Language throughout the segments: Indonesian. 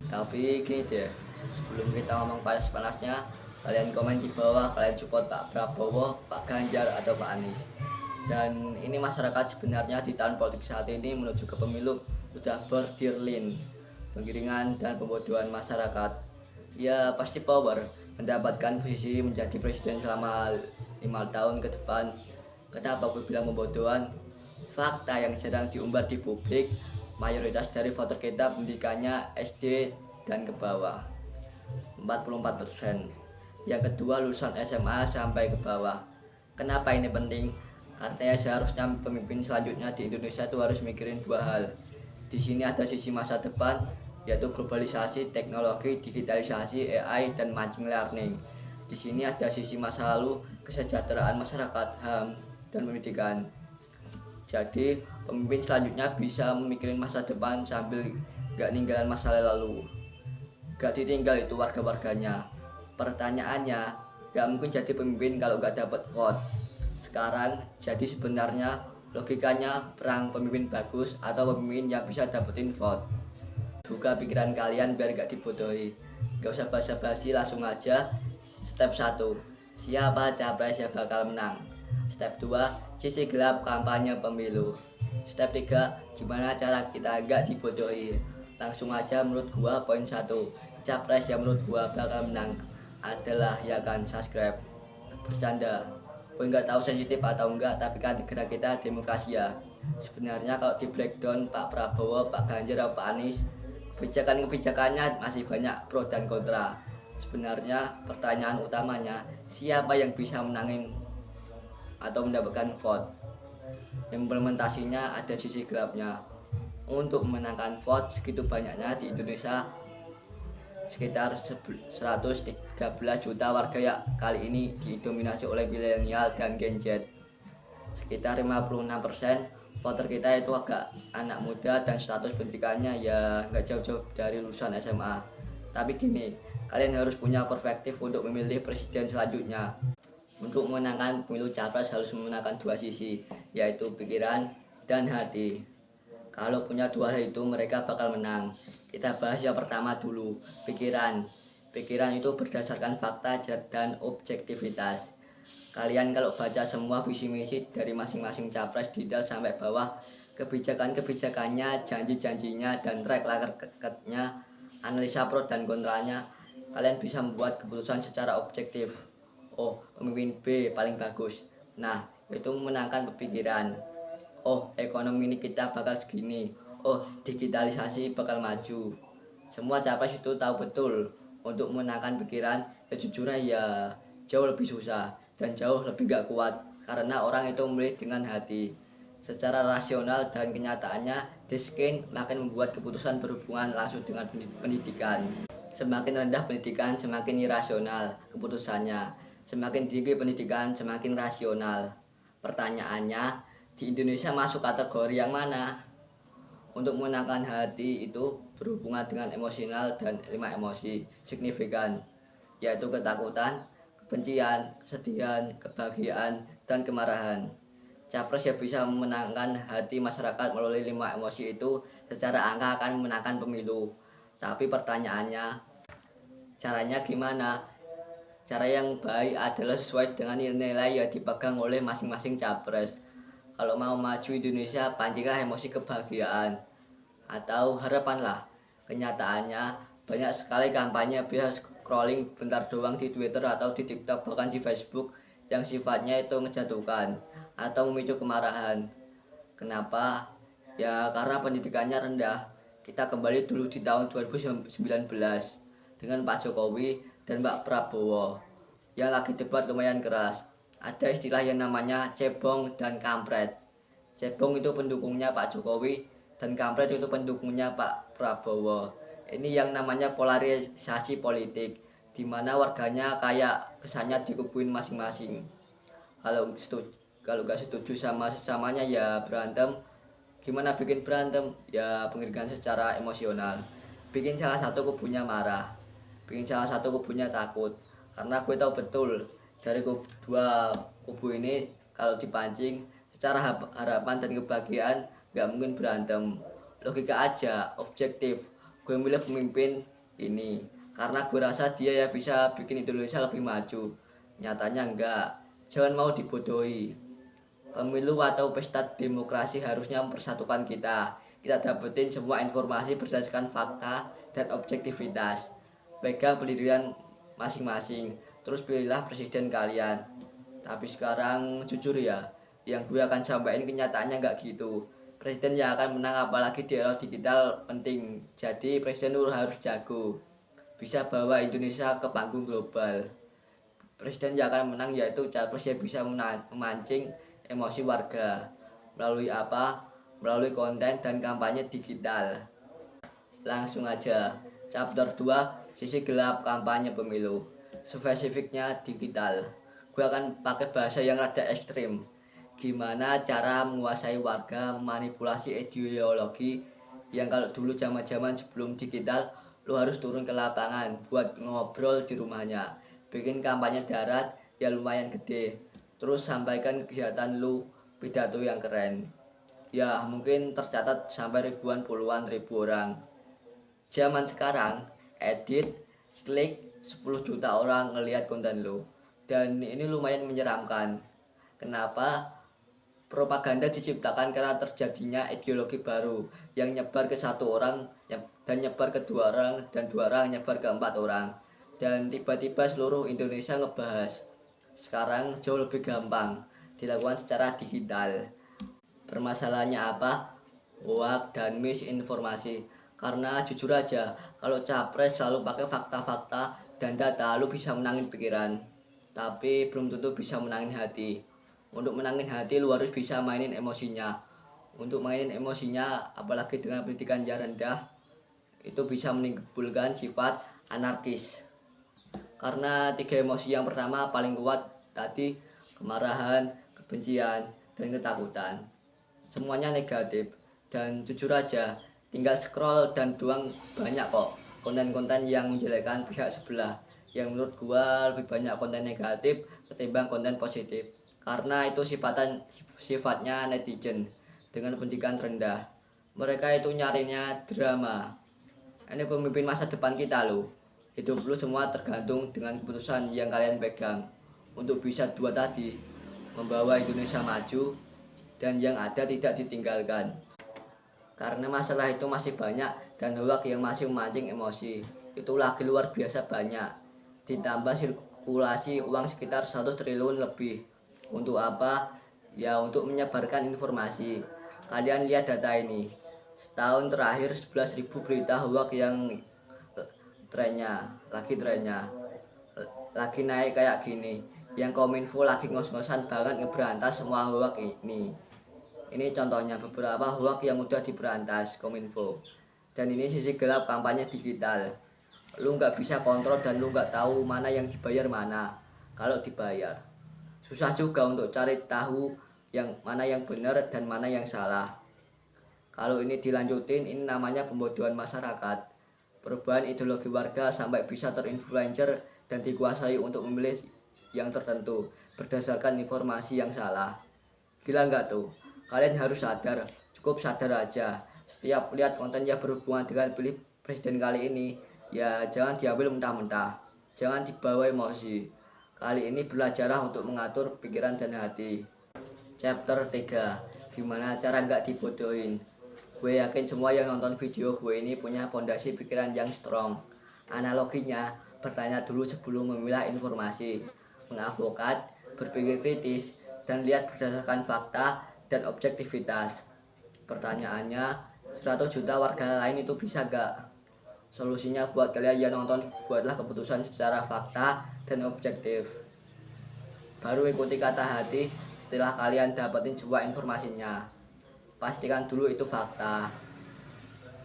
Tapi gini deh, sebelum kita ngomong panas-panasnya, kalian komen di bawah kalian support Pak Prabowo, Pak Ganjar atau Pak Anies. Dan ini masyarakat sebenarnya di tahun politik saat ini menuju ke pemilu sudah berdirlin, penggiringan dan pembodohan masyarakat. Ya pasti power mendapatkan posisi menjadi presiden selama 5 tahun ke depan. Kenapa aku bilang pembodohan? Fakta yang sedang diumbar di publik, mayoritas dari voter kita pendidikannya SD dan ke bawah, 44%. Yang kedua lulusan SMA sampai ke bawah. Kenapa ini penting? Karena seharusnya pemimpin selanjutnya di Indonesia itu harus mikirin dua hal. Di sini ada sisi masa depan, yaitu globalisasi, teknologi, digitalisasi, AI, dan machine learning. Di sini ada sisi masa lalu, kesejahteraan masyarakat, HAM, dan pendidikan. Jadi pemimpin selanjutnya bisa memikirin masa depan sambil gak ninggalan masa lalu. Gak ditinggal itu warga-warganya. Pertanyaannya, gak mungkin jadi pemimpin kalau gak dapat vote. Sekarang jadi sebenarnya logikanya perang pemimpin bagus atau pemimpin yang bisa dapetin vote. Buka pikiran kalian biar gak dibodohi. Gak usah basa-basi, langsung aja. Step 1, siapa capres yang bakal menang. Step 2, sisi gelap kampanye pemilu. Step 3, gimana cara kita gak dibodohi. Langsung aja menurut gua poin 1, capres yang menurut gua bakal menang adalah ya kan subscribe. Bercanda, gue nggak tahu sensitif atau enggak, tapi kan negara kita demokrasi ya. Sebenarnya kalau di breakdown Pak Prabowo, Pak Ganjar, atau Pak Anies, kebijakannya masih banyak pro dan kontra. Sebenarnya pertanyaan utamanya siapa yang bisa menangin atau mendapatkan vote. Implementasinya ada sisi gelapnya. Untuk memenangkan vote segitu banyaknya di Indonesia, sekitar 113 juta warga ya kali ini didominasi oleh milenial dan Gen Z. Sekitar 56% voter kita itu agak anak muda dan status pendidikannya ya nggak jauh-jauh dari lulusan SMA. Tapi gini, kalian harus punya perspektif untuk memilih presiden selanjutnya. Untuk memenangkan pemilu capres harus menggunakan dua sisi, yaitu pikiran dan hati. Kalau punya dua hal itu mereka bakal menang. Kita bahas yang pertama dulu, pikiran. Pikiran itu berdasarkan fakta dan objektivitas. Kalian kalau baca semua visi misi dari masing-masing capres detail sampai bawah, kebijakannya, janji-janjinya, dan track recordnya, analisa pro dan kontranya, kalian bisa membuat keputusan secara objektif. Oh, pemimpin B paling bagus. Nah, itu memenangkan pikiran. Oh, ekonomi ini kita bakal segini. Oh, digitalisasi bakal maju. Semua capres itu tahu betul. Untuk memenangkan pikiran, jujurnya ya jauh lebih susah dan jauh lebih gak kuat. Karena orang itu memilih dengan hati. Secara rasional dan kenyataannya, Deskin makin membuat keputusan berhubungan langsung dengan pendidikan. Semakin rendah pendidikan, semakin irasional keputusannya. Semakin tinggi pendidikan, semakin rasional. Pertanyaannya, di Indonesia masuk kategori yang mana? Untuk menangkan hati itu berhubungan dengan emosional dan 5 emosi signifikan, yaitu ketakutan, kebencian, kesedihan, kebahagiaan, dan kemarahan. Capres yang bisa memenangkan hati masyarakat melalui 5 emosi itu secara angka akan memenangkan pemilu. Tapi pertanyaannya, caranya gimana? Cara yang baik adalah sesuai dengan nilai yang dipegang oleh masing-masing capres. Kalau mau maju Indonesia, pancinglah emosi kebahagiaan atau harapan lah. Kenyataannya banyak sekali kampanye biasa scrolling bentar doang di Twitter atau di TikTok, bahkan di Facebook, yang sifatnya itu menjatuhkan atau memicu kemarahan. Kenapa? Ya karena pendidikannya rendah. Kita kembali dulu di tahun 2019 dengan Pak Jokowi dan Pak Prabowo yang lagi debat lumayan keras. Ada istilah yang namanya cebong dan kampret. Cebong itu pendukungnya Pak Jokowi dan kampret itu pendukungnya Pak Prabowo. Ini yang namanya polarisasi politik, di mana warganya kayak kesannya dikubuin masing-masing. Kalau nggak setuju sama sesamanya ya berantem. Gimana bikin berantem? Ya pengirikan secara emosional. Bikin salah satu kubunya marah, bikin salah satu kubunya takut. Karena gue tahu betul dari dua kubu ini kalau dipancing secara harapan dan kebahagiaan nggak mungkin berantem. Logika aja, objektif. Gue milih pemimpin ini, karena gue rasa dia ya bisa bikin Indonesia lebih maju. Nyatanya enggak. Jangan mau dibodohi. Pemilu atau pesta demokrasi harusnya mempersatukan kita. Kita dapetin semua informasi berdasarkan fakta dan objektivitas. Pegang pendirian masing-masing. Terus pilihlah presiden kalian. Tapi sekarang jujur ya, yang gue akan sampaikan kenyataannya nggak gitu. Presiden yang akan menang apalagi di era digital penting. Jadi presiden itu harus jago. Bisa bawa Indonesia ke panggung global. Presiden yang akan menang yaitu capres yang bisa memancing emosi warga melalui apa? Melalui konten dan kampanye digital. Langsung aja. Chapter 2, sisi gelap kampanye pemilu. Spesifiknya digital. Gue akan pakai bahasa yang rada ekstrim. Gimana cara menguasai warga, memanipulasi ideologi yang kalau dulu zaman-zaman sebelum digital lo harus turun ke lapangan buat ngobrol di rumahnya, bikin kampanye darat ya lumayan gede, terus sampaikan kegiatan lu, pidato yang keren ya mungkin tercatat sampai ribuan puluhan ribu orang. Zaman sekarang edit klik 10 juta orang ngelihat konten lu, dan ini lumayan menyeramkan. Kenapa? Propaganda diciptakan karena terjadinya ideologi baru yang nyebar ke satu orang dan nyebar ke dua orang dan dua orang nyebar ke empat orang, dan tiba-tiba seluruh Indonesia ngebahas. Sekarang jauh lebih gampang dilakukan secara digital. Permasalahannya apa? Hoax dan misinformasi. Karena jujur aja, kalau capres selalu pakai fakta-fakta dan data, lu bisa menangin pikiran, tapi belum tentu bisa menangin hati. Untuk menangin hati lu harus bisa mainin emosinya. Untuk mainin emosinya apalagi dengan pendidikan yang rendah, itu bisa menimbulkan sifat anarkis. Karena tiga emosi yang pertama paling kuat tadi, kemarahan, kebencian, dan ketakutan. Semuanya negatif, dan jujur aja tinggal scroll dan doang banyak kok konten-konten yang menjelekkan pihak sebelah, yang menurut gua lebih banyak konten negatif ketimbang konten positif, karena itu sifatnya netizen dengan pendidikan rendah. Mereka itu nyarinya drama. Ini pemimpin masa depan kita loh. Hidup lu semua tergantung dengan keputusan yang kalian pegang. Untuk bisa dua tadi, membawa Indonesia maju dan yang ada tidak ditinggalkan. Karena masalah itu masih banyak dan hoax yang masih memancing emosi. Itu lagi luar biasa banyak. Ditambah sirkulasi uang sekitar 1 triliun lebih. Untuk apa? Ya untuk menyebarkan informasi. Kalian lihat data ini. Setahun terakhir 11.000 berita hoax yang trennya lagi naik kayak gini. Yang Kominfo lagi ngos-ngosan banget ngeberantas semua hoax ini. Ini contohnya beberapa hoax yang mudah diberantas Kominfo. Dan ini sisi gelap kampanye digital. Lu nggak bisa kontrol dan lu nggak tahu mana yang dibayar mana. Kalau dibayar, susah juga untuk cari tahu yang mana yang benar dan mana yang salah. Kalau ini dilanjutin, ini namanya pembodohan masyarakat. Perubahan ideologi warga sampai bisa terinfluencer dan dikuasai untuk memilih yang tertentu berdasarkan informasi yang salah. Gila nggak tuh? Kalian harus sadar, cukup sadar aja. Setiap lihat konten yang berhubungan dengan pilih presiden kali ini, ya jangan diambil mentah-mentah. Jangan dibawa emosi. Kali ini belajarlah untuk mengatur pikiran dan hati. Chapter 3, gimana cara nggak dibodohin. Gue yakin semua yang nonton video gue ini punya fondasi pikiran yang strong. Analoginya, bertanya dulu sebelum memilah informasi, mengadvokat, berpikir kritis, dan lihat berdasarkan fakta dan objektivitas. Pertanyaannya, 100 juta warga lain itu bisa gak? Solusinya buat kalian yang nonton, buatlah keputusan secara fakta dan objektif. Baru ikuti kata hati setelah kalian dapetin semua informasinya. Pastikan dulu itu fakta.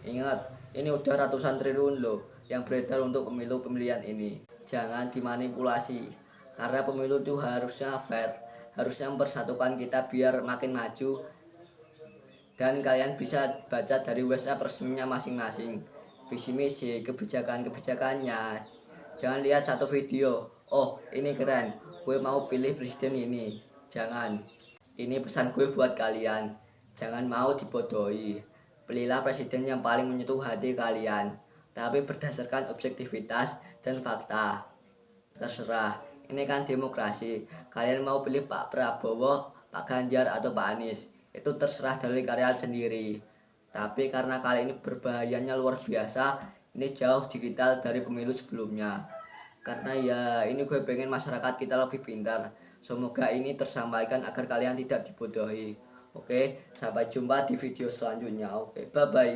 Ingat, ini udah ratusan triliun loh yang beredar untuk pemilu pemilihan ini. Jangan dimanipulasi, karena pemilu itu harusnya fair, harusnya mempersatukan kita biar makin maju. Dan kalian bisa baca dari WhatsApp resminya masing-masing, visi misi, kebijakannya. Jangan lihat satu video, oh ini keren, gue mau pilih presiden ini. Jangan. Ini pesan gue buat kalian, jangan mau dibodohi. Pilihlah presiden yang paling menyentuh hati kalian. tapi berdasarkan objektivitas dan fakta. Terserah, ini kan demokrasi. Kalian mau pilih Pak Prabowo, Pak Ganjar, atau Pak Anies, itu terserah dari kalian sendiri. Tapi karena kali ini berbahayanya luar biasa, ini jauh digital dari pemilu sebelumnya. Karena ya ini gue pengen masyarakat kita lebih pintar. Semoga ini tersampaikan agar kalian tidak dibodohi. Oke, sampai jumpa di video selanjutnya. Oke, bye bye.